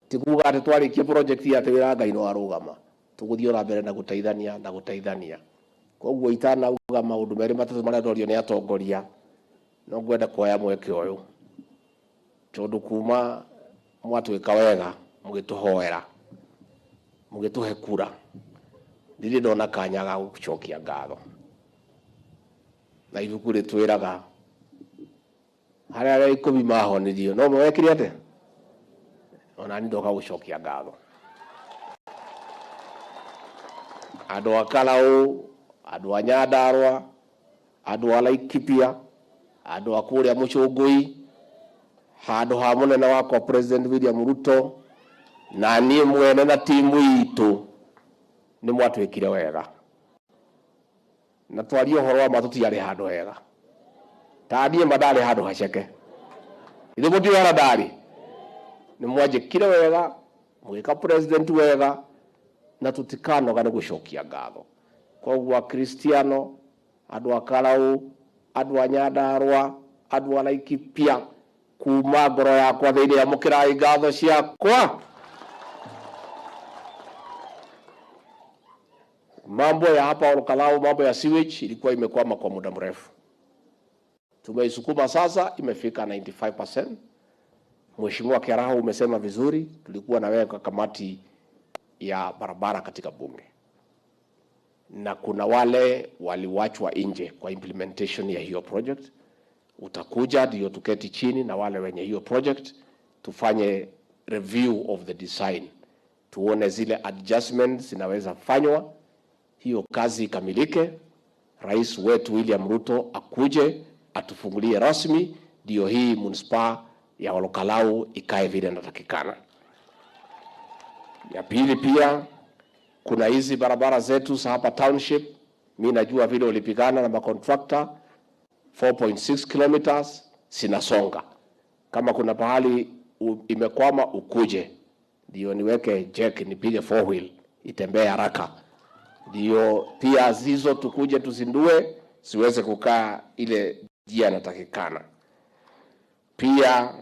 tikuga ati twarikie project ya tewira Ngai no arugama tuguthio na mbere na gutaithania koguo itana uga maundu meri matatu maria ndorio ni atongoria no ngwenda kuoya mweke uyu tondu kuma mwatwika wega mugituhoera mugituhe kura ndiri ndona kanya ga gucokia ngatho na ibuku ritwiraga haria ikumi mahonirio no mwekire ate ona ni ndoka gucokia ngatho andu a Kalau andu a Nyandarua andu a Laikipia andu a kuria Mucungui handu ha munene wakwa President William Ruto na nie mwene na timu itu ni mwatwikire wega na twari uhoro wa matuti yari handu hega tadie madari handu haceke ithe muti wara dari ni mwajikire wega mwika president wega na tutikano gani gucokia ngatho koguo Kristiano andu a Kalau andu a Nyandarua andu a Laikipia kuma ngoro yakwa thiini ya mukirai ngatho ciakwa. Mambo ya hapa Kalau, mambo ya sewage ilikuwa imekwama kwa muda mrefu. Tumeisukuma sasa imefika 95%. Mheshimiwa Keraho umesema vizuri, tulikuwa na wewe kwa kamati ya barabara katika bunge. Na kuna wale waliwachwa nje kwa implementation ya hiyo project. Utakuja ndio tuketi chini na wale wenye hiyo project tufanye review of the design. Tuone zile adjustments zinaweza fanywa. Hiyo kazi ikamilike, Rais wetu William Ruto akuje atufungulie rasmi ndio hii munisipaa ya Kalau ikae vile inatakikana. Ya pili pia kuna hizi barabara zetu za hapa township, mimi najua vile ulipigana na macontractor 4.6 kilometers sinasonga. Kama kuna pahali imekwama ukuje ndio niweke jack nipige 4 wheel itembee haraka. Ndio pia zizo tukuje tuzindue siweze kukaa ile njia inatakikana. Pia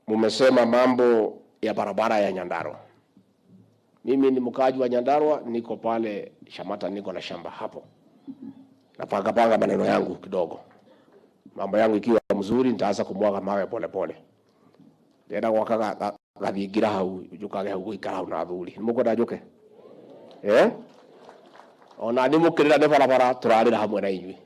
mumesema mambo ya barabara ya Nyandarua. Mimi ni mkaaji wa Nyandarua, niko pale Shamata, niko na shamba hapo. Napanga maneno yangu kidogo. Mambo yangu ikiwa mzuri nitaanza kumwaga mawe pole pole. Ndenda gwakaga gathingira hau njukage hau guikara hau na thuri. Nimukwenda njuke? Ona ni mukirira ne barabara turarira hamwe na inyui.